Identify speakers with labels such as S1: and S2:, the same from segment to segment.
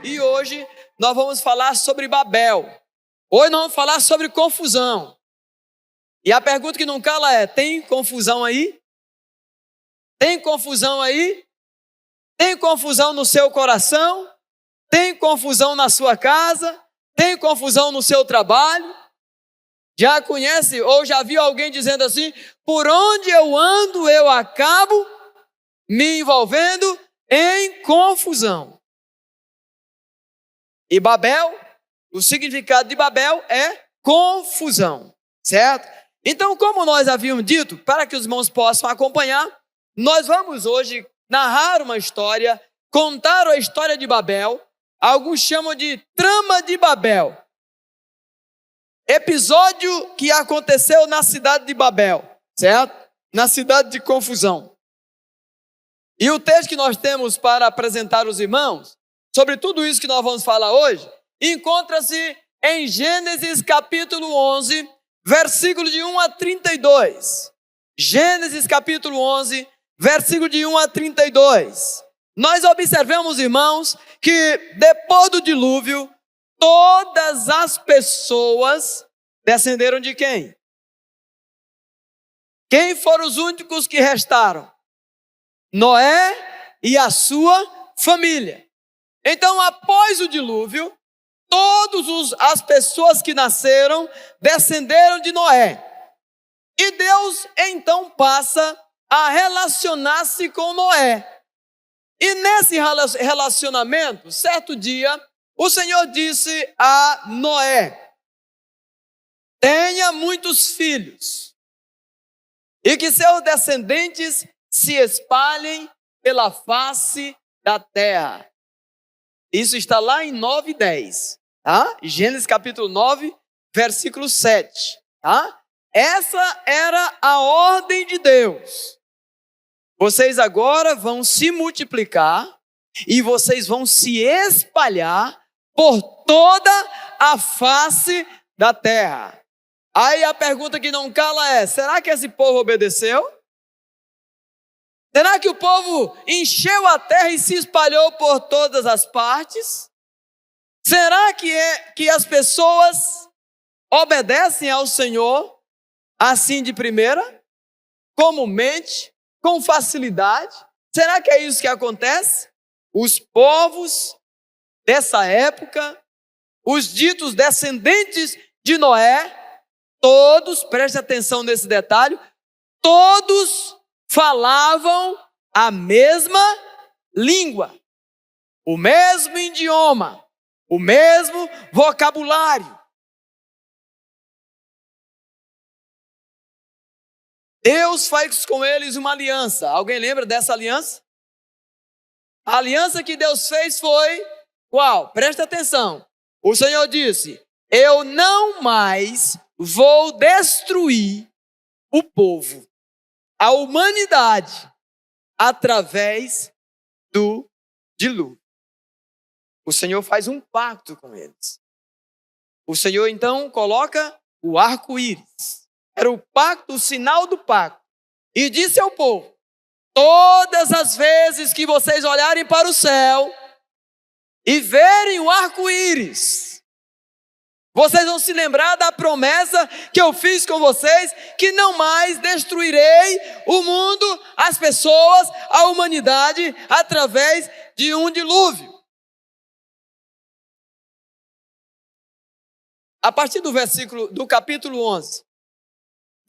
S1: e hoje nós vamos falar sobre Babel. Hoje nós vamos falar sobre confusão. E a pergunta que não cala é: tem confusão aí? Tem confusão aí? Tem confusão no seu coração? Tem confusão na sua casa? Tem confusão no seu trabalho? Já conhece ou já viu alguém dizendo assim: por onde eu ando eu acabo me envolvendo em confusão? E Babel, o significado de Babel é confusão, certo? Então, como nós havíamos dito, para que os irmãos possam acompanhar, nós vamos hoje narrar uma história, contar a história de Babel. Alguns chamam de trama de Babel. Episódio que aconteceu na cidade de Babel, certo? Na cidade de confusão. E o texto que nós temos para apresentar aos irmãos, sobre tudo isso que nós vamos falar hoje, encontra-se em Gênesis capítulo 11, versículo de 1 a 32. Gênesis capítulo 11, versículo de 1 a 32. Nós observamos, irmãos, que depois do dilúvio, todas as pessoas descenderam de quem? Quem foram os únicos que restaram? Noé e a sua família. Então, após o dilúvio, todas as pessoas que nasceram descenderam de Noé. E Deus então passa a relacionar-se com Noé. E nesse relacionamento, certo dia, o Senhor disse a Noé: tenha muitos filhos, e que seus descendentes se espalhem pela face da terra. Isso está lá em 9:10, tá? Gênesis capítulo 9, versículo 7, tá? Essa era a ordem de Deus. Vocês agora vão se multiplicar e vocês vão se espalhar por toda a face da terra. Aí a pergunta que não cala é: será que esse povo obedeceu? Será que o povo encheu a terra e se espalhou por todas as partes? Será que as pessoas obedecem ao Senhor assim de primeira? Comumente? Com facilidade? Será que é isso que acontece? Os povos dessa época, os ditos descendentes de Noé, todos, preste atenção nesse detalhe, todos falavam a mesma língua, o mesmo idioma, o mesmo vocabulário. Deus faz com eles uma aliança. Alguém lembra dessa aliança? A aliança que Deus fez foi qual? Presta atenção. O Senhor disse: eu não mais vou destruir o povo, a humanidade, através do dilúvio. O Senhor faz um pacto com eles. O Senhor então coloca o arco-íris. Era o pacto, o sinal do pacto. E disse ao povo: todas as vezes que vocês olharem para o céu e verem o arco-íris, vocês vão se lembrar da promessa que eu fiz com vocês, que não mais destruirei o mundo, as pessoas, a humanidade, através de um dilúvio. A partir do capítulo 11,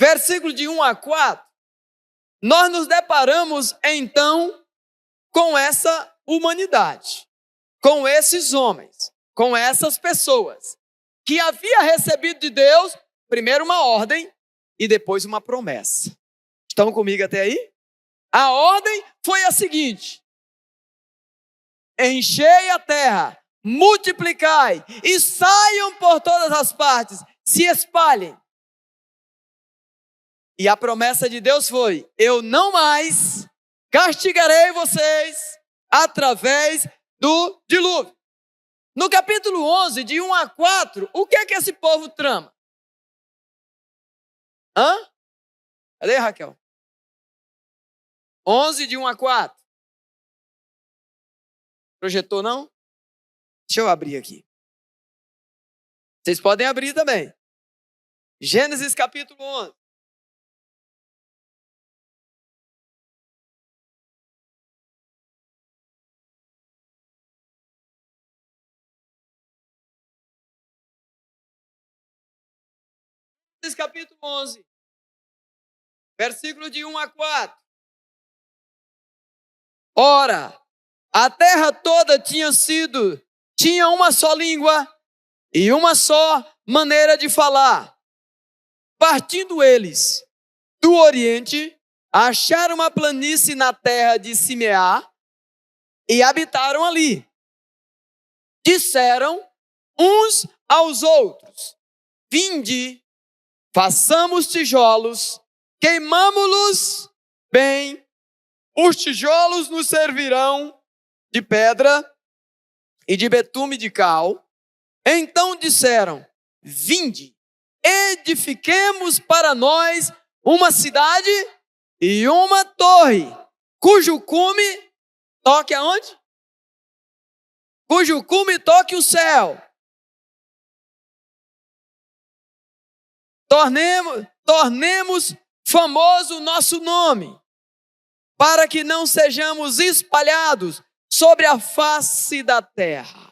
S1: versículo de 1 a 4, nós nos deparamos então com essa humanidade, com esses homens, com essas pessoas, que havia recebido de Deus, primeiro uma ordem e depois uma promessa. Estão comigo até aí? A ordem foi a seguinte: enchei a terra, multiplicai e saiam por todas as partes, se espalhem. E a promessa de Deus foi: eu não mais castigarei vocês através do dilúvio. No capítulo 11, de 1 a 4, o que é que esse povo trama? Cadê, Raquel? 11, de 1 a 4. Projetou, não? Deixa eu abrir aqui. Vocês podem abrir também. Gênesis capítulo 11. Gênesis capítulo 11. Versículo de 1 a 4. Ora, a terra toda tinha uma só língua e uma só maneira de falar. Partindo eles do Oriente, acharam uma planície na terra de Simeá e habitaram ali. Disseram uns aos outros: vinde, façamos tijolos, queimamo-los bem. Os tijolos nos servirão de pedra e de betume de cal. Então disseram: vinde, edifiquemos para nós uma cidade e uma torre, cujo cume toque aonde? Cujo cume toque o céu. Tornemos famoso o nosso nome, para que não sejamos espalhados sobre a face da terra.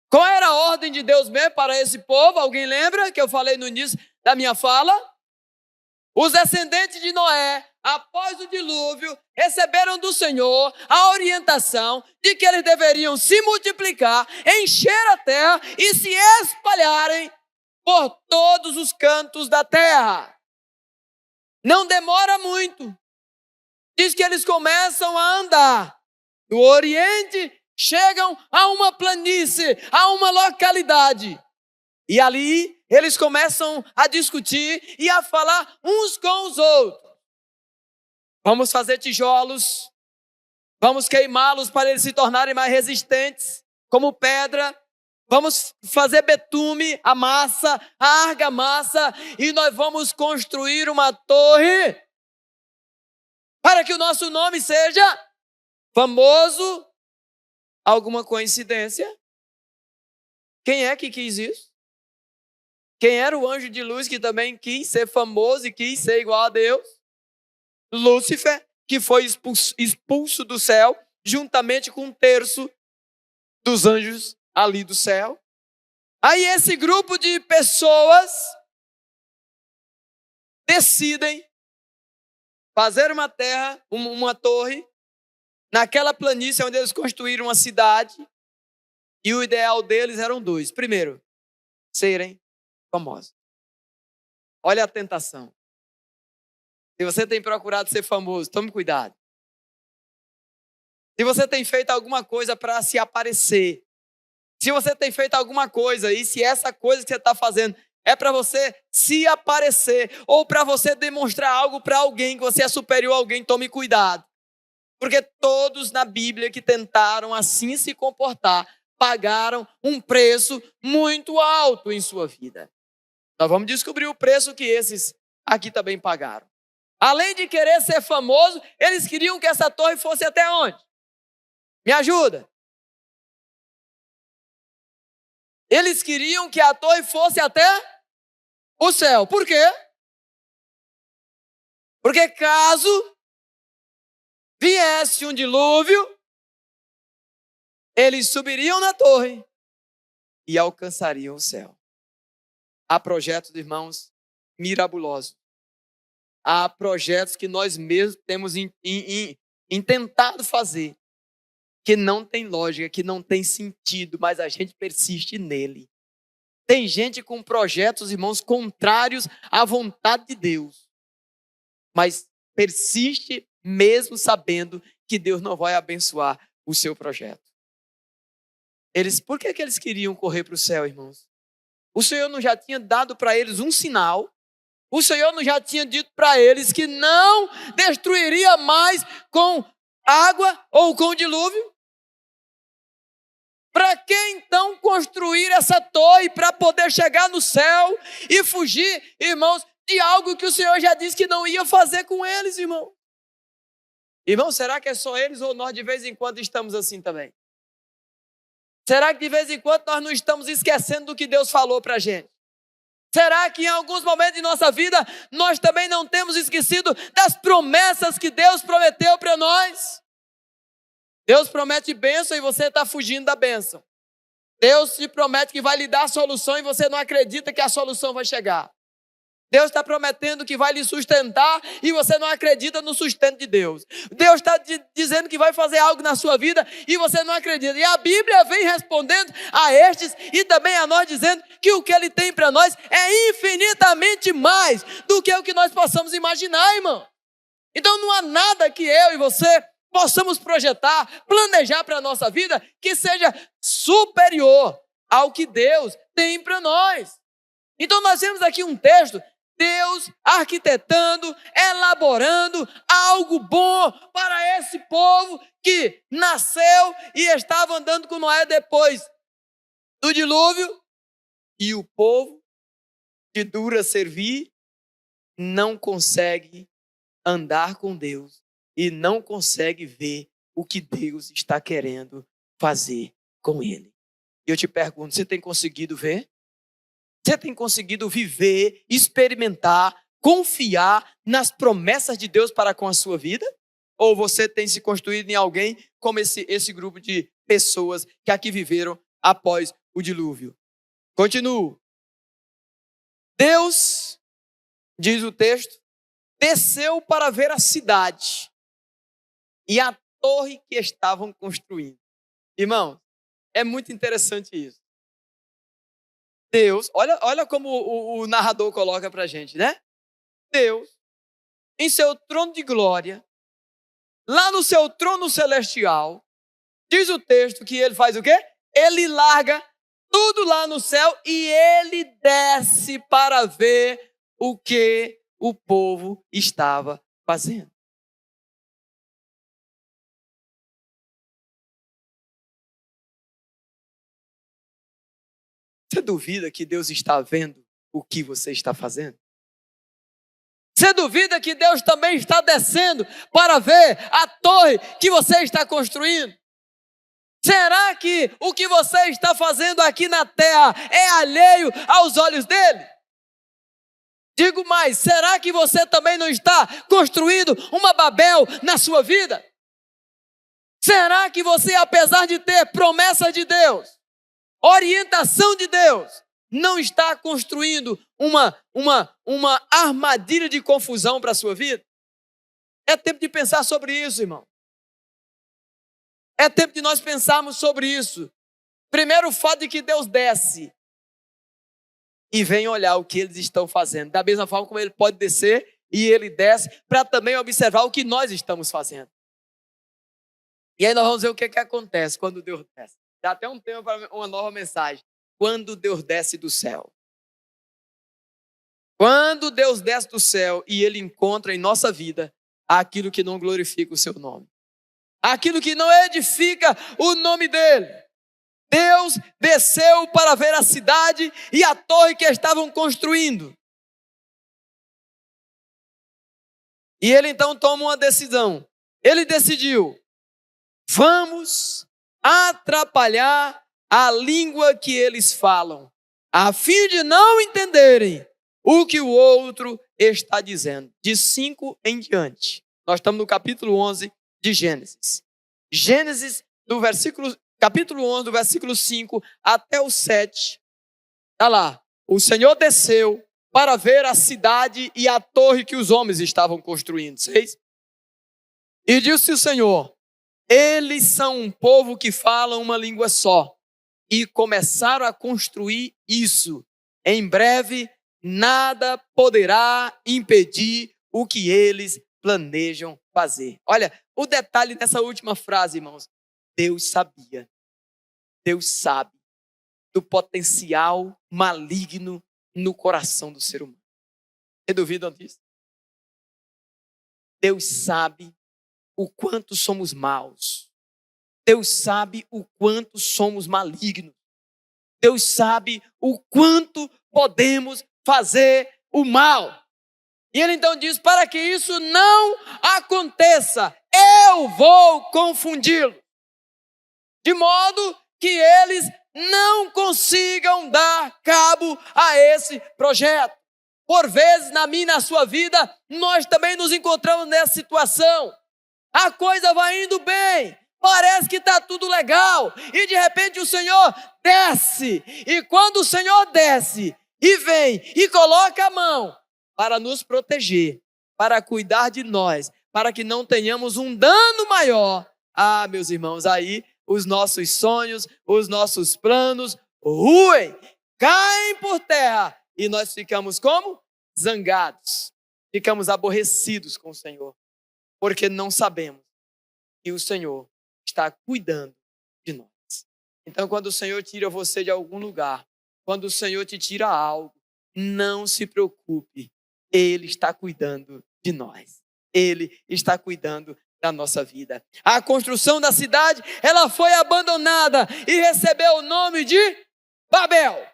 S1: Qual era a ordem de Deus mesmo para esse povo? Alguém lembra que eu falei no início da minha fala? Os descendentes de Noé, após o dilúvio, receberam do Senhor a orientação de que eles deveriam se multiplicar, encher a terra e se espalharem por todos os cantos da terra. Não demora muito. Diz que eles começam a andar do Oriente, chegam a uma planície, a uma localidade. E ali eles começam a discutir e a falar uns com os outros. Vamos fazer tijolos, vamos queimá-los para eles se tornarem mais resistentes, como pedra. Vamos fazer betume, a massa, a argamassa, e nós vamos construir uma torre para que o nosso nome seja famoso. Alguma coincidência? Quem é que quis isso? Quem era o anjo de luz que também quis ser famoso e quis ser igual a Deus? Lúcifer, que foi expulso do céu, juntamente com um terço dos anjos ali do céu. Aí esse grupo de pessoas decidem fazer uma torre, naquela planície onde eles construíram uma cidade, e o ideal deles eram dois. Primeiro, serem famosos. Olha a tentação. Se você tem procurado ser famoso, tome cuidado. Se você tem feito alguma coisa para se aparecer, se você tem feito alguma coisa e se essa coisa que você está fazendo é para você se aparecer ou para você demonstrar algo para alguém, que você é superior a alguém, tome cuidado. Porque todos na Bíblia que tentaram assim se comportar, pagaram um preço muito alto em sua vida. Nós vamos descobrir o preço que esses aqui também pagaram. Além de querer ser famoso, eles queriam que essa torre fosse até onde? Me ajuda. Eles queriam que a torre fosse até o céu. Por quê? Porque caso viesse um dilúvio, eles subiriam na torre e alcançariam o céu. Há projetos, irmãos, mirabulosos. Há projetos que nós mesmos temos tentado fazer, que não tem lógica, que não tem sentido, mas a gente persiste nele. Tem gente com projetos, irmãos, contrários à vontade de Deus, mas persiste mesmo sabendo que Deus não vai abençoar o seu projeto. Por que eles queriam correr para o céu, irmãos? O Senhor não já tinha dado para eles um sinal? O Senhor não já tinha dito para eles que não destruiria mais com água ou com dilúvio? Para que então construir essa torre para poder chegar no céu e fugir, irmãos, de algo que o Senhor já disse que não ia fazer com eles, irmão? Irmão, será que é só eles ou nós de vez em quando estamos assim também? Será que de vez em quando nós não estamos esquecendo do que Deus falou para a gente? Será que em alguns momentos de nossa vida nós também não temos esquecido das promessas que Deus prometeu para nós? Deus promete bênção e você está fugindo da bênção. Deus te promete que vai lhe dar a solução e você não acredita que a solução vai chegar. Deus está prometendo que vai lhe sustentar e você não acredita no sustento de Deus. Deus está dizendo que vai fazer algo na sua vida e você não acredita. E a Bíblia vem respondendo a estes e também a nós, dizendo que o que Ele tem para nós é infinitamente mais do que o que nós possamos imaginar, irmão. Então não há nada que eu e você possamos projetar, planejar para a nossa vida que seja superior ao que Deus tem para nós. Então nós temos aqui um texto, Deus arquitetando, elaborando algo bom para esse povo que nasceu e estava andando com Noé depois do dilúvio. E o povo, de dura servir, não consegue andar com Deus e não consegue ver o que Deus está querendo fazer com ele. E eu te pergunto, você tem conseguido ver? Você tem conseguido viver, experimentar, confiar nas promessas de Deus para com a sua vida? Ou você tem se construído em alguém como esse grupo de pessoas que aqui viveram após o dilúvio? Continuo. Deus, diz o texto, desceu para ver a cidade e a torre que estavam construindo. Irmão, é muito interessante isso. Deus, olha como o narrador coloca para a gente, né? Deus, em seu trono de glória, lá no seu trono celestial, diz o texto que ele faz o quê? Ele larga tudo lá no céu e ele desce para ver o que o povo estava fazendo. Você duvida que Deus está vendo o que você está fazendo? Você duvida que Deus também está descendo para ver a torre que você está construindo? Será que o que você está fazendo aqui na terra é alheio aos olhos dele? Digo mais, será que você também não está construindo uma Babel na sua vida? Será que você, apesar de ter promessa de Deus, orientação de Deus, não está construindo uma armadilha de confusão para a sua vida? É tempo de pensar sobre isso, irmão. É tempo de nós pensarmos sobre isso. Primeiro, o fato de que Deus desce e vem olhar o que eles estão fazendo. Da mesma forma como ele pode descer e ele desce para também observar o que nós estamos fazendo. E aí nós vamos ver o que acontece quando Deus desce. Dá até um tema para uma nova mensagem. Quando Deus desce do céu. Quando Deus desce do céu e ele encontra em nossa vida aquilo que não glorifica o seu nome. Aquilo que não edifica o nome dele. Deus desceu para ver a cidade e a torre que estavam construindo. E ele então toma uma decisão. Ele decidiu: vamos atrapalhar a língua que eles falam, a fim de não entenderem o que o outro está dizendo. De 5 em diante. Nós estamos no capítulo 11 de Gênesis. Gênesis, capítulo 11, do versículo 5 até o 7. Está lá. O Senhor desceu para ver a cidade e a torre que os homens estavam construindo. 6. E disse o Senhor: eles são um povo que fala uma língua só. E começaram a construir isso. Em breve, nada poderá impedir o que eles planejam fazer. Olha, o detalhe dessa última frase, irmãos. Deus sabia. Deus sabe do potencial maligno no coração do ser humano. Você duvida disso? Deus sabe o quanto somos maus. Deus sabe o quanto somos malignos. Deus sabe o quanto podemos fazer o mal. E ele então diz: para que isso não aconteça, eu vou confundi-lo. De modo que eles não consigam dar cabo a esse projeto. Por vezes, na minha e na sua vida, nós também nos encontramos nessa situação. A coisa vai indo bem, parece que está tudo legal, e de repente o Senhor desce, e quando o Senhor desce, e vem, e coloca a mão para nos proteger, para cuidar de nós, para que não tenhamos um dano maior. Ah, meus irmãos, aí os nossos sonhos, os nossos planos ruem, caem por terra, e nós ficamos como? Zangados, ficamos aborrecidos com o Senhor, porque não sabemos que o Senhor está cuidando de nós. Então, quando o Senhor tira você de algum lugar, quando o Senhor te tira algo, não se preocupe, Ele está cuidando de nós. Ele está cuidando da nossa vida. A construção da cidade, ela foi abandonada e recebeu o nome de Babel.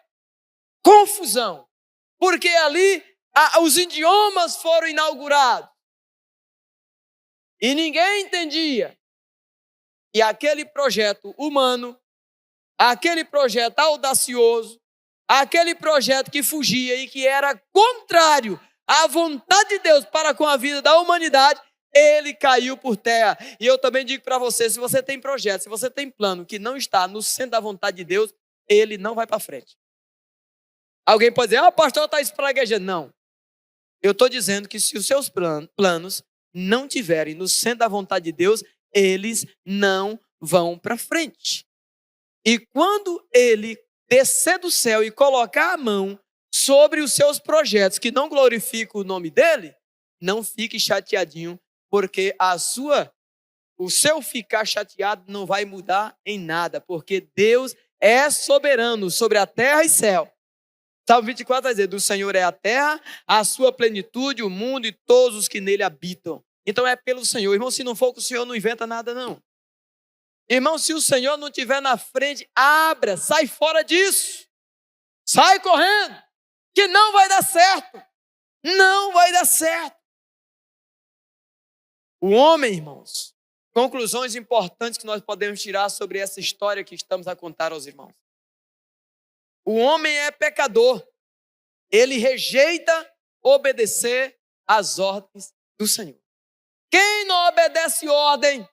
S1: Confusão, porque ali os idiomas foram inaugurados. E ninguém entendia. E aquele projeto humano, aquele projeto audacioso, aquele projeto que fugia e que era contrário à vontade de Deus para com a vida da humanidade, ele caiu por terra. E eu também digo para você, se você tem projeto, se você tem plano que não está no centro da vontade de Deus, ele não vai para frente. Alguém pode dizer, o pastor está espraguejando. Não. Eu estou dizendo que se os seus planos não tiverem no centro da vontade de Deus, eles não vão para frente. E quando ele descer do céu e colocar a mão sobre os seus projetos que não glorificam o nome dele, não fique chateadinho, porque o seu ficar chateado não vai mudar em nada, porque Deus é soberano sobre a terra e céu. Salmo 24 vai dizer, do Senhor é a terra, a sua plenitude, o mundo e todos os que nele habitam. Então é pelo Senhor. Irmão, se não for com o Senhor, não inventa nada não. Irmão, se o Senhor não estiver na frente, abra, sai fora disso. Sai correndo, que não vai dar certo. Não vai dar certo. O homem, irmãos, conclusões importantes que nós podemos tirar sobre essa história que estamos a contar aos irmãos. O homem é pecador. Ele rejeita obedecer às ordens do Senhor. Quem não obedece ordem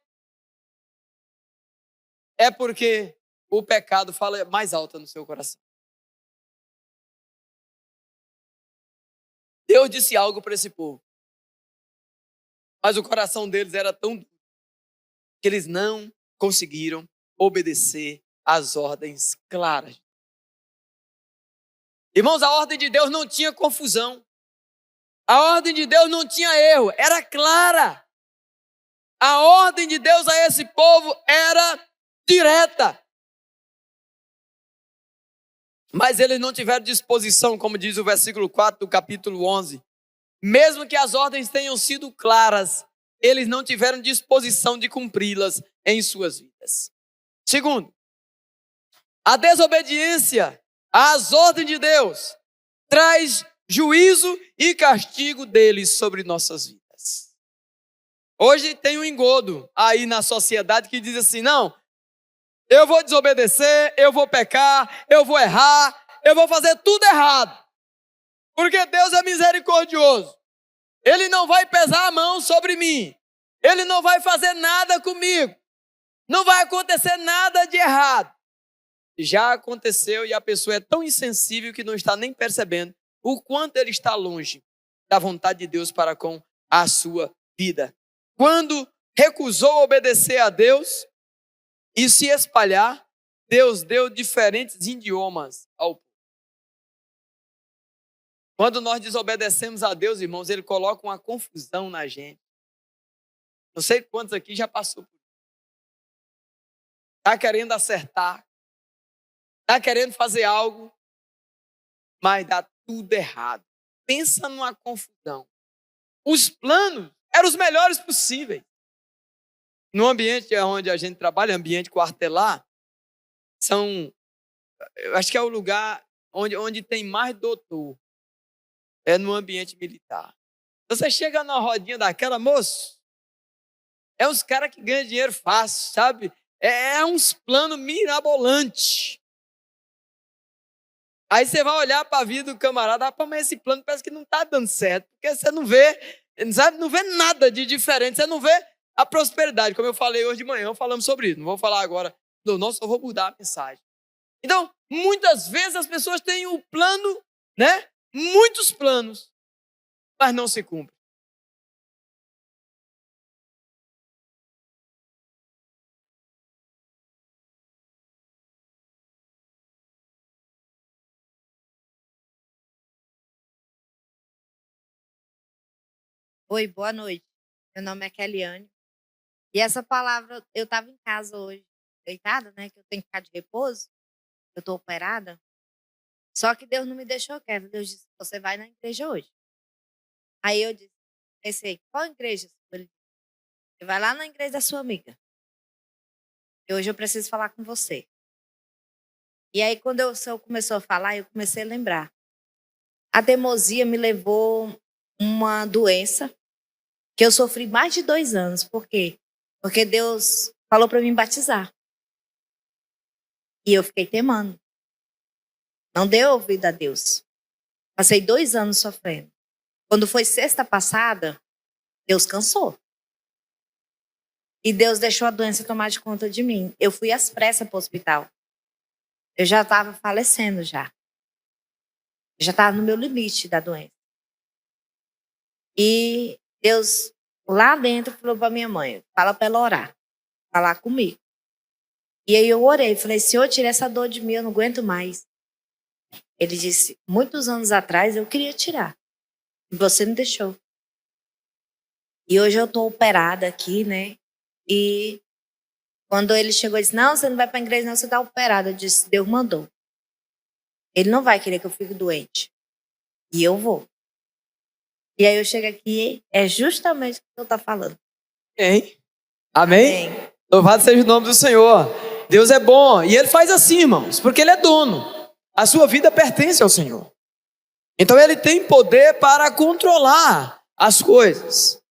S1: é porque o pecado fala mais alto no seu coração. Deus disse algo para esse povo, mas o coração deles era tão duro que eles não conseguiram obedecer às ordens claras. Irmãos, a ordem de Deus não tinha confusão. A ordem de Deus não tinha erro, era clara. A ordem de Deus a esse povo era direta. Mas eles não tiveram disposição, como diz o versículo 4 do capítulo 11. Mesmo que as ordens tenham sido claras, eles não tiveram disposição de cumpri-las em suas vidas. Segundo, a desobediência às ordens de Deus traz juízo e castigo deles sobre nossas vidas. Hoje tem um engodo aí na sociedade que diz assim, não, eu vou desobedecer, eu vou pecar, eu vou errar, eu vou fazer tudo errado. Porque Deus é misericordioso. Ele não vai pesar a mão sobre mim. Ele não vai fazer nada comigo. Não vai acontecer nada de errado. Já aconteceu e a pessoa é tão insensível que não está nem percebendo o quanto ele está longe da vontade de Deus para com a sua vida. Quando recusou obedecer a Deus e se espalhar, Deus deu diferentes idiomas ao povo. Quando nós desobedecemos a Deus, irmãos, Ele coloca uma confusão na gente. Não sei quantos aqui já passou por isso. Está querendo acertar, está querendo fazer algo, mas dá tudo errado. Pensa numa confusão. Os planos eram os melhores possíveis. No ambiente onde a gente trabalha, ambiente quartelar, eu acho que é o lugar onde tem mais doutor. É no ambiente militar. Você chega numa rodinha daquela, moço, é uns caras que ganham dinheiro fácil, sabe? É uns planos mirabolantes. Aí você vai olhar para a vida do camarada, mas esse plano parece que não está dando certo, porque você não vê, sabe, não vê nada de diferente, você não vê a prosperidade, como eu falei hoje de manhã, falamos sobre isso, não vou falar agora, não, só vou mudar a mensagem. Então, muitas vezes as pessoas têm um plano, né? Muitos planos, mas não se cumprem.
S2: Oi, boa noite. Meu nome é Keliane. E essa palavra, eu estava em casa hoje, deitada, né? Que eu tenho que ficar de repouso. Eu estou operada. Só que Deus não me deixou quieta. Deus disse, você vai na igreja hoje. Aí eu disse, pensei, qual igreja? Ele disse, você vai lá na igreja da sua amiga. E hoje eu preciso falar com você. E aí, quando o senhor começou a falar, eu comecei a lembrar. A teimosia me levou uma doença que eu sofri mais de 2 anos. Por quê? Porque Deus falou para mim batizar. E eu fiquei temando. Não dei ouvido a Deus. Passei 2 anos sofrendo. Quando foi sexta passada, Deus cansou. E Deus deixou a doença tomar de conta de mim. Eu fui às pressas para o hospital. Eu já estava falecendo já. Eu já estava no meu limite da doença. E Deus, lá dentro, falou para minha mãe, fala para ela orar. Falar comigo. E aí eu orei, falei, Senhor, tira essa dor de mim, eu não aguento mais. Ele disse, muitos anos atrás eu queria tirar. E você não deixou. E hoje eu estou operada aqui, né? E quando ele chegou e disse, não, você não vai para a igreja, não, você está operada. Eu disse, Deus mandou. Ele não vai querer que eu fique doente. E eu vou. E aí eu chego aqui, é justamente o que eu estou falando.
S1: Amém? Amém?
S2: Amém.
S1: Louvado seja o nome do Senhor. Deus é bom. E Ele faz assim, irmãos, porque Ele é dono. A sua vida pertence ao Senhor. Então Ele tem poder para controlar as coisas.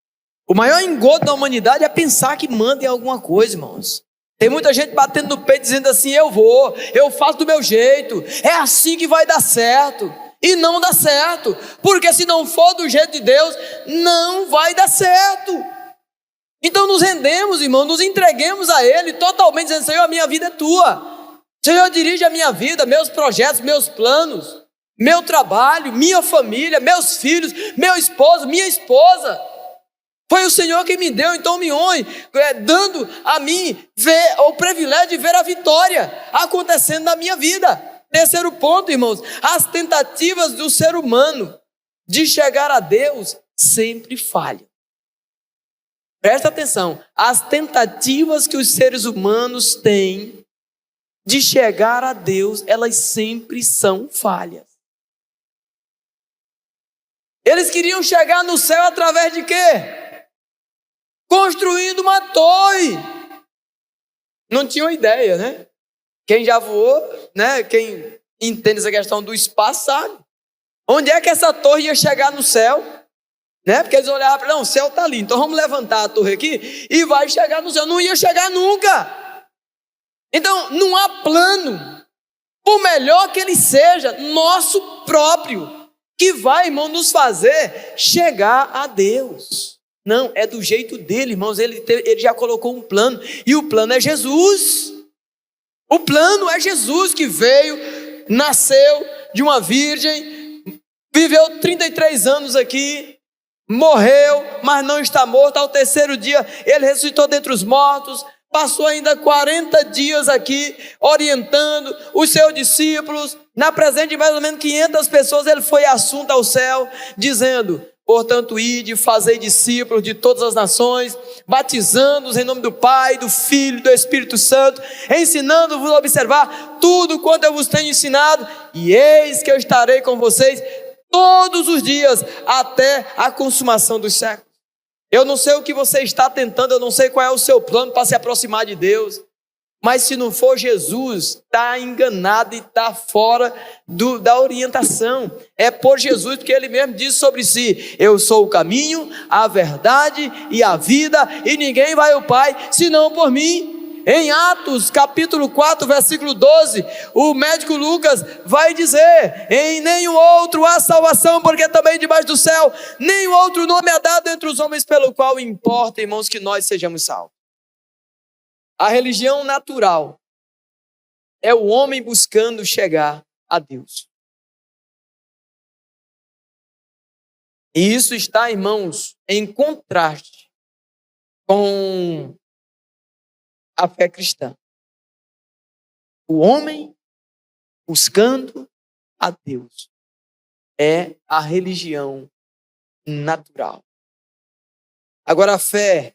S1: O maior engodo da humanidade é pensar que manda em alguma coisa, irmãos. Tem muita gente batendo no peito dizendo assim, eu faço do meu jeito, é assim que vai dar certo. E não dá certo, porque se não for do jeito de Deus, não vai dar certo. Então nos rendemos, irmão, nos entreguemos a Ele totalmente, dizendo, Senhor, a minha vida é Tua. Senhor, dirige a minha vida, meus projetos, meus planos, meu trabalho, minha família, meus filhos, meu esposo, minha esposa. Foi o Senhor que me deu, então me honre, dando a mim o privilégio de ver a vitória acontecendo na minha vida. Terceiro ponto, irmãos, as tentativas do ser humano de chegar a Deus sempre falham. Presta atenção, as tentativas que os seres humanos têm de chegar a Deus, elas sempre são falhas. Eles queriam chegar no céu através de quê? Construindo uma torre. Não tinham ideia, né? Quem já voou, né? Quem entende essa questão do espaço sabe. Onde é que essa torre ia chegar no céu? Né? Porque eles olhavam para, não, o céu está ali, então vamos levantar a torre aqui e vai chegar no céu. Não ia chegar nunca. Então, não há plano, por melhor que ele seja, nosso próprio, que vai, irmão, nos fazer chegar a Deus. Não, é do jeito dele, irmãos, ele já colocou um plano, e o plano é Jesus. O plano é Jesus que veio, nasceu de uma virgem, viveu 33 anos aqui, morreu, mas não está morto. Ao terceiro dia ele ressuscitou dentre os mortos, passou ainda 40 dias aqui orientando os seus discípulos. Na presença de mais ou menos 500 pessoas ele foi assunto ao céu, dizendo, portanto, ide, fazei discípulos de todas as nações, batizando-os em nome do Pai, do Filho e do Espírito Santo, ensinando-vos a observar tudo quanto eu vos tenho ensinado, e eis que eu estarei com vocês todos os dias, até a consumação dos séculos. Eu não sei o que você está tentando, eu não sei qual é o seu plano para se aproximar de Deus, mas se não for Jesus, está enganado e está fora da orientação. É por Jesus, porque Ele mesmo diz sobre si, eu sou o caminho, a verdade e a vida, e ninguém vai ao Pai, senão por mim. em Atos capítulo 4, versículo 12, o médico Lucas vai dizer: em nenhum outro há salvação, porque também debaixo do céu nenhum outro nome é dado entre os homens pelo qual importa, irmãos, que nós sejamos salvos. A religião natural é o homem buscando chegar a Deus. E isso está, irmãos, em contraste com a fé cristã. O homem buscando a Deus é a religião natural. Agora, a fé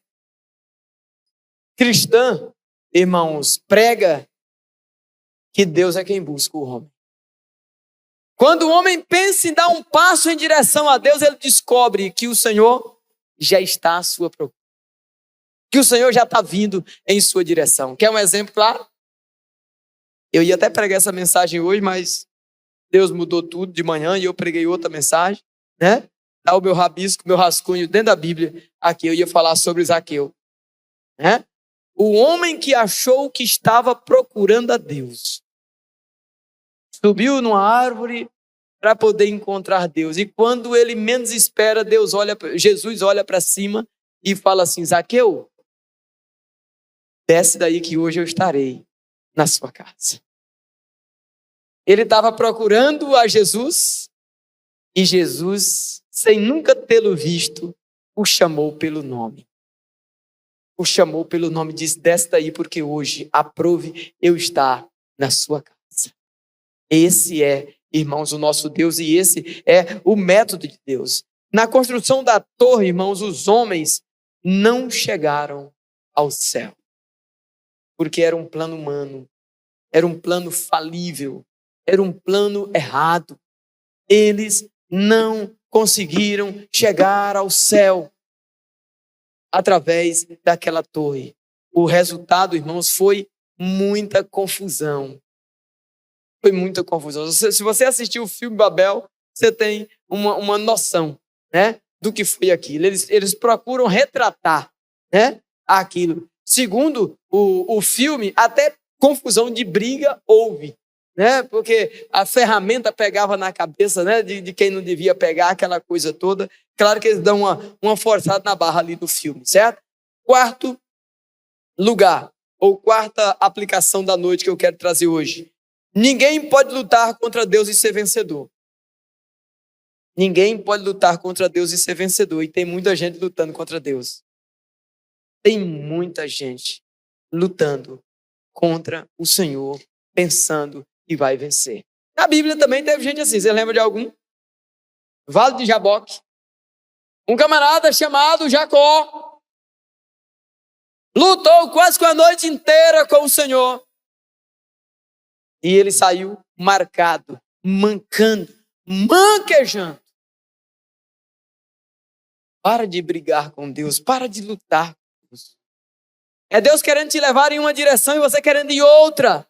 S1: cristã, irmãos, prega que Deus é quem busca o homem. Quando o homem pensa em dar um passo em direção a Deus, ele descobre que o Senhor já está à sua procura. Que o Senhor já está vindo em sua direção. Quer um exemplo claro? Eu ia até pregar essa mensagem hoje, mas Deus mudou tudo de manhã e eu preguei outra mensagem, né? Tá o meu rabisco, meu rascunho dentro da Bíblia. Aqui eu ia falar sobre Zaqueu, né? O homem que achou que estava procurando a Deus subiu numa árvore para poder encontrar Deus. E quando ele menos espera, Jesus olha para cima e fala assim: Zaqueu, desce daí que hoje eu estarei na sua casa. Ele estava procurando a Jesus e Jesus, sem nunca tê-lo visto, o chamou pelo nome. O chamou pelo nome e disse: desce daí porque hoje aprove eu estar na sua casa. Esse é, irmãos, o nosso Deus e esse é o método de Deus. Na construção da torre, irmãos, os homens não chegaram ao céu. Porque era um plano humano, era um plano falível, era um plano errado. Eles não conseguiram chegar ao céu através daquela torre. O resultado, irmãos, foi muita confusão. Foi muita confusão. Se você assistiu o filme Babel, você tem uma noção, né, do que foi aquilo. Eles procuram retratar, né, aquilo. Segundo o filme, até confusão de briga houve, né, porque a ferramenta pegava na cabeça, né, de quem não devia pegar, aquela coisa toda. Claro que eles dão uma forçada na barra ali no filme, certo? Quarto lugar, ou quarta aplicação da noite que eu quero trazer hoje. Ninguém pode lutar contra Deus e ser vencedor. Ninguém pode lutar contra Deus e ser vencedor. E tem muita gente lutando contra Deus. Tem muita gente lutando contra o Senhor, pensando que vai vencer. Na Bíblia também teve gente assim. Você lembra de algum? Vale de Jaboque. Um camarada chamado Jacó lutou quase que a noite inteira com o Senhor. E ele saiu marcado, mancando, manquejando. Para de brigar com Deus, para de lutar com Deus. É Deus querendo te levar em uma direção e você querendo ir outra.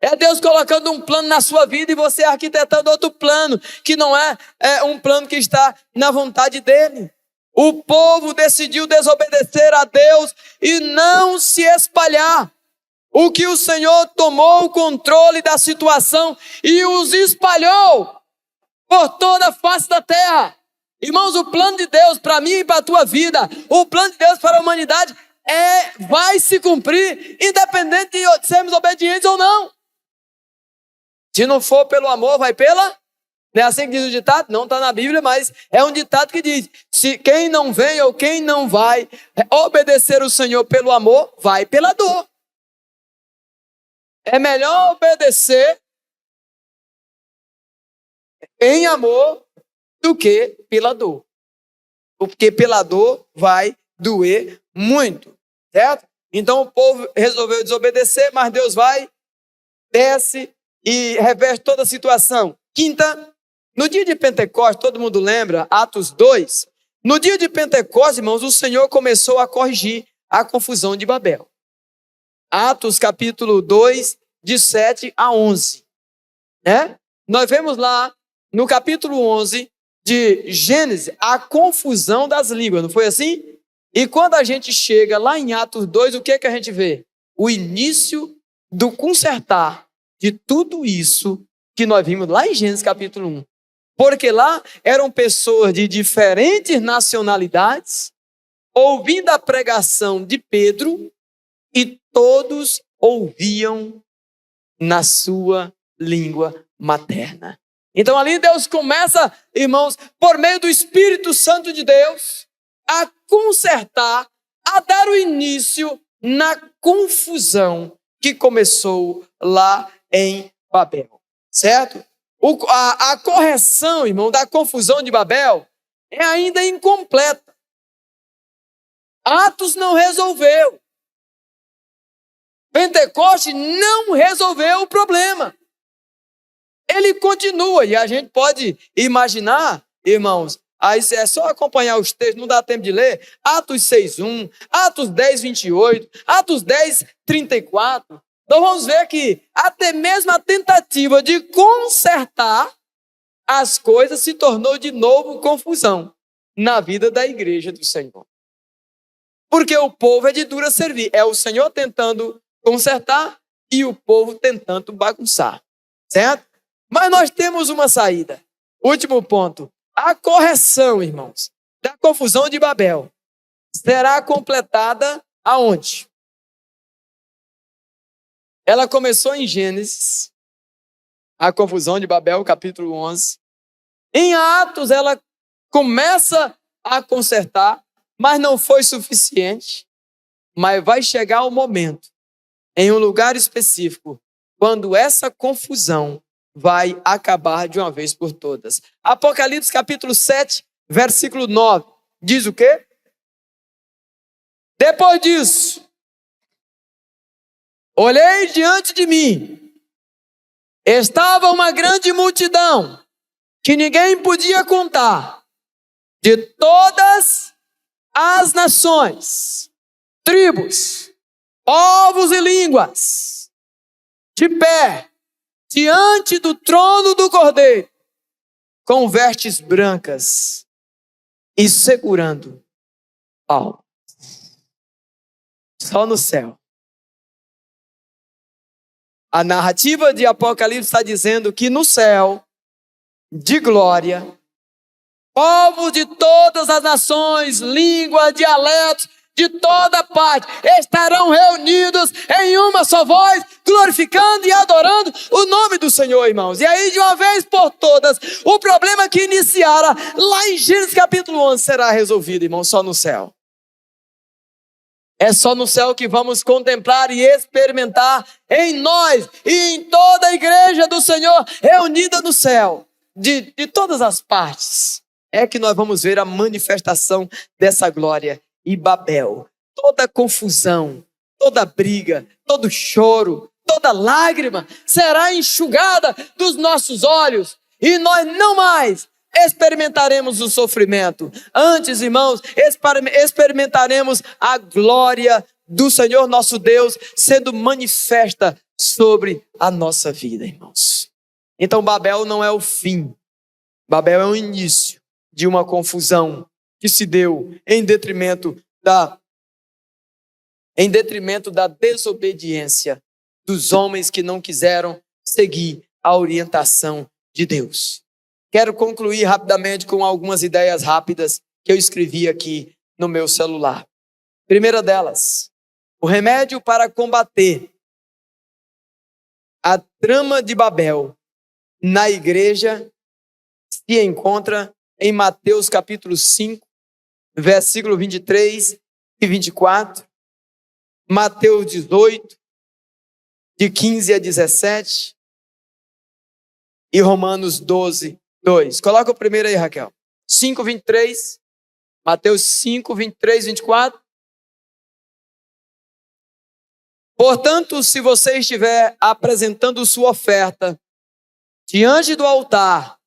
S1: É Deus colocando um plano na sua vida e você arquitetando outro plano, que não é um plano que está na vontade dele. O povo decidiu desobedecer a Deus e não se espalhar. O que o Senhor tomou o controle da situação e os espalhou por toda a face da terra. Irmãos, o plano de Deus para mim e para a tua vida, o plano de Deus para a humanidade vai se cumprir, independente de sermos obedientes ou não. Se não for pelo amor, vai pela... Não é assim que diz o ditado? Não está na Bíblia, mas é um ditado que diz: se quem não vem ou quem não vai obedecer o Senhor pelo amor, vai pela dor. É melhor obedecer em amor do que pela dor. Porque pela dor vai doer muito, certo? Então o povo resolveu desobedecer, mas Deus vai, desce e reverte toda a situação. Quinta, no dia de Pentecostes, todo mundo lembra, Atos 2, no dia de Pentecostes, irmãos, o Senhor começou a corrigir a confusão de Babel. Atos capítulo 2, de 7 a 11. Né? Nós vemos lá no capítulo 11 de Gênesis a confusão das línguas, não foi assim? E quando a gente chega lá em Atos 2, o que a gente vê? o início do consertar de tudo isso que nós vimos lá em Gênesis capítulo 1. Porque lá eram pessoas de diferentes nacionalidades, ouvindo a pregação de Pedro, e todos ouviam na sua língua materna. Então ali Deus começa, irmãos, por meio do Espírito Santo de Deus, a consertar, a dar o início na confusão que começou lá em Babel, certo? A correção, irmão, da confusão de Babel é ainda incompleta. Atos não resolveu. Pentecoste não resolveu o problema. Ele continua, e a gente pode imaginar, irmãos, aí é só acompanhar os textos, não dá tempo de ler, Atos 6:1, Atos 10:28, Atos 10:34, nós vamos ver que até mesmo a tentativa de consertar as coisas se tornou de novo confusão na vida da igreja do Senhor. Porque o povo é de dura servir, é o Senhor tentando consertar e o povo tentando bagunçar, certo? Mas nós temos uma saída. Último ponto. A correção, irmãos, da confusão de Babel será completada aonde? Ela começou em Gênesis, a confusão de Babel, capítulo 11. Em Atos, ela começa a consertar, mas não foi suficiente. Mas vai chegar o momento, em um lugar específico, quando essa confusão vai acabar de uma vez por todas. Apocalipse capítulo 7, versículo 9, diz o quê? Depois disso, olhei diante de mim, estava uma grande multidão, que ninguém podia contar, de todas as nações, tribos, povos e línguas, de pé, diante do trono do Cordeiro, com vestes brancas e segurando palmas. Só no céu. A narrativa de Apocalipse está dizendo que no céu, de glória, povos de todas as nações, línguas, dialetos, de toda parte, estarão reunidos em uma só voz, glorificando e adorando o nome do Senhor, irmãos. E aí, de uma vez por todas, o problema que iniciara lá em Gênesis capítulo 11 será resolvido, irmãos, só no céu. É só no céu que vamos contemplar e experimentar em nós e em toda a igreja do Senhor reunida no céu, de todas as partes, é que nós vamos ver a manifestação dessa glória. E Babel, toda confusão, toda briga, todo choro, toda lágrima será enxugada dos nossos olhos e nós não mais experimentaremos o sofrimento. Antes, irmãos, experimentaremos a glória do Senhor nosso Deus sendo manifesta sobre a nossa vida, irmãos. Então Babel não é o fim. Babel é o início de uma confusão que se deu em detrimento da desobediência dos homens que não quiseram seguir a orientação de Deus. Quero concluir rapidamente com algumas ideias rápidas que eu escrevi aqui no meu celular. Primeira delas, o remédio para combater a trama de Babel na igreja se encontra em Mateus capítulo 5, versículo 23 e 24, Mateus 18, de 15 a 17, e Romanos 12, 2. Coloca o primeiro aí, Raquel. 5, 23, Mateus 5, 23, 24. Portanto, se você estiver apresentando sua oferta diante do altar,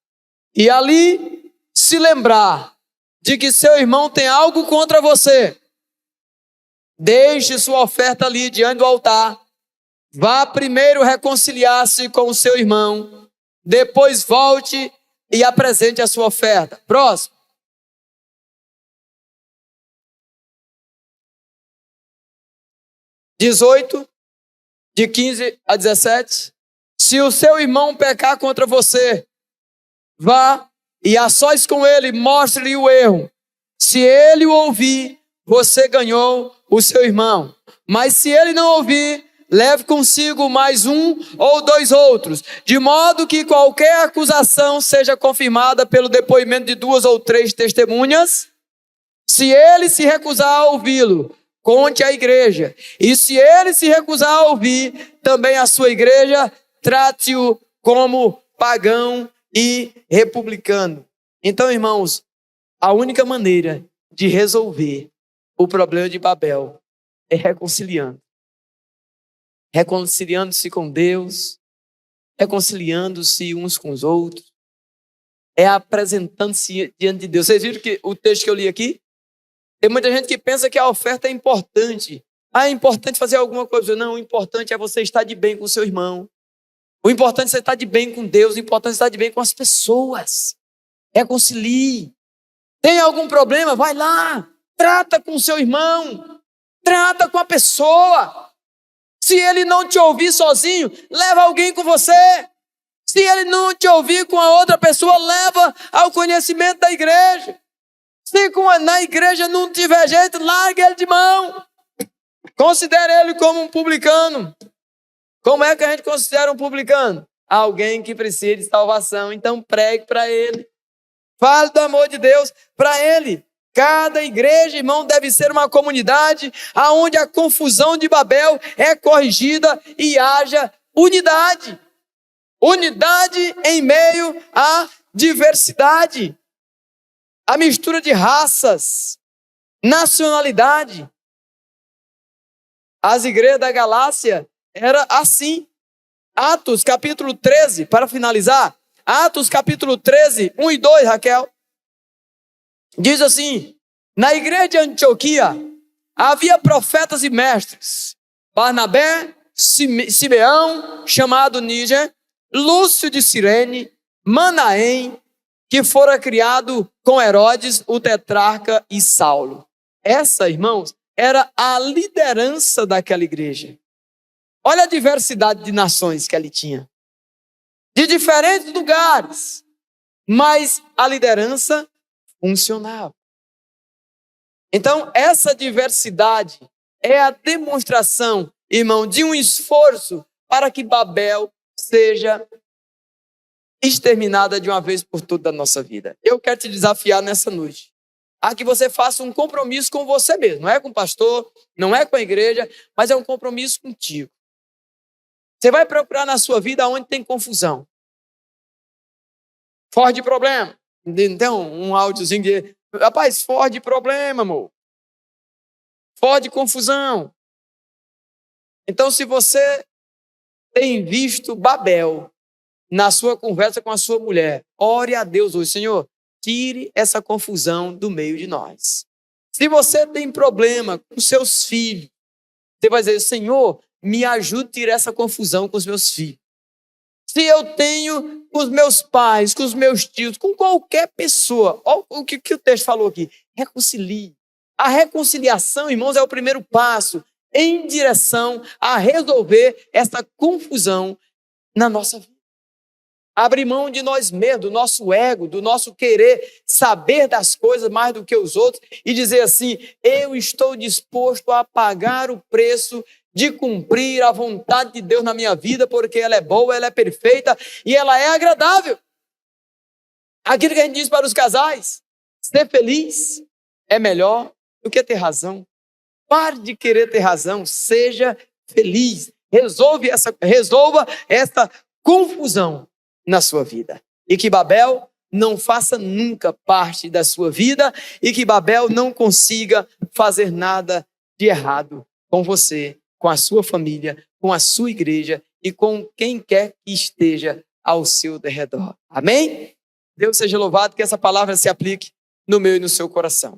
S1: e ali se lembrar de que seu irmão tem algo contra você, deixe sua oferta ali diante do altar, vá primeiro reconciliar-se com o seu irmão, depois volte e apresente a sua oferta. Próximo. de 15 a 17. Se o seu irmão pecar contra você, vá e a sós com ele, mostre-lhe o erro. Se ele o ouvir, você ganhou o seu irmão. Mas se ele não ouvir, leve consigo mais um ou dois outros, de modo que qualquer acusação seja confirmada pelo depoimento de 2 ou 3 testemunhas. Se ele se recusar a ouvi-lo, conte à igreja. E se ele se recusar a ouvir também a sua igreja, trate-o como pagão e republicano. Então, irmãos, a única maneira de resolver o problema de Babel é reconciliando. Reconciliando-se com Deus, reconciliando-se uns com os outros, é apresentando-se diante de Deus. Vocês viram que o texto que eu li aqui? Tem muita gente que pensa que a oferta é importante. É importante fazer alguma coisa. Não, o importante é você estar de bem com o seu irmão. O importante é você estar de bem com Deus. O importante é estar de bem com as pessoas. Reconcilie. Tem algum problema? Vai lá. Trata com o seu irmão. Trata com a pessoa. Se ele não te ouvir sozinho, leva alguém com você. Se ele não te ouvir com a outra pessoa, leva ao conhecimento da igreja. Se na igreja não tiver jeito, larga ele de mão. Considere ele como um publicano. Como é que a gente considera um publicano? Alguém que precisa de salvação. Então pregue para ele. Fale do amor de Deus para ele. Cada igreja, irmão, deve ser uma comunidade onde a confusão de Babel é corrigida e haja unidade. Unidade em meio à diversidade. A mistura de raças, nacionalidade. As igrejas da Galácia era assim. Atos capítulo 13, para finalizar. Atos capítulo 13, 1 e 2, Raquel. Diz assim: na igreja de Antioquia havia profetas e mestres. Barnabé, Simeão, chamado Níger, Lúcio de Cirene, Manaém, que fora criado com Herodes, o tetrarca, e Saulo. Essa, irmãos, era a liderança daquela igreja. Olha a diversidade de nações que ele tinha. De diferentes lugares. Mas a liderança funcionava. Então, essa diversidade é a demonstração, irmão, de um esforço para que Babel seja exterminada de uma vez por todas da nossa vida. Eu quero te desafiar nessa noite a que você faça um compromisso com você mesmo. Não é com o pastor, não é com a igreja, mas é um compromisso contigo. Você vai procurar na sua vida onde tem confusão. Foge de problema. Então, um áudiozinho de... Rapaz, foge de problema, amor. Foge de confusão. Então, se você tem visto Babel na sua conversa com a sua mulher, ore a Deus hoje: Senhor, tire essa confusão do meio de nós. Se você tem problema com seus filhos, você vai dizer: Senhor, me ajude a tirar essa confusão com os meus filhos. Se eu tenho com os meus pais, com os meus tios, com qualquer pessoa, olha o que o texto falou aqui: reconcilie. A reconciliação, irmãos, é o primeiro passo em direção a resolver essa confusão na nossa vida. Abrir mão de nós mesmos, do nosso ego, do nosso querer saber das coisas mais do que os outros e dizer assim: eu estou disposto a pagar o preço de cumprir a vontade de Deus na minha vida, porque ela é boa, ela é perfeita e ela é agradável. Aquilo que a gente diz para os casais: ser feliz é melhor do que ter razão. Pare de querer ter razão, seja feliz. Resolva essa confusão na sua vida. E que Babel não faça nunca parte da sua vida e que Babel não consiga fazer nada de errado com você, com a sua família, com a sua igreja e com quem quer que esteja ao seu derredor. Amém? Deus seja louvado, que essa palavra se aplique no meu e no seu coração.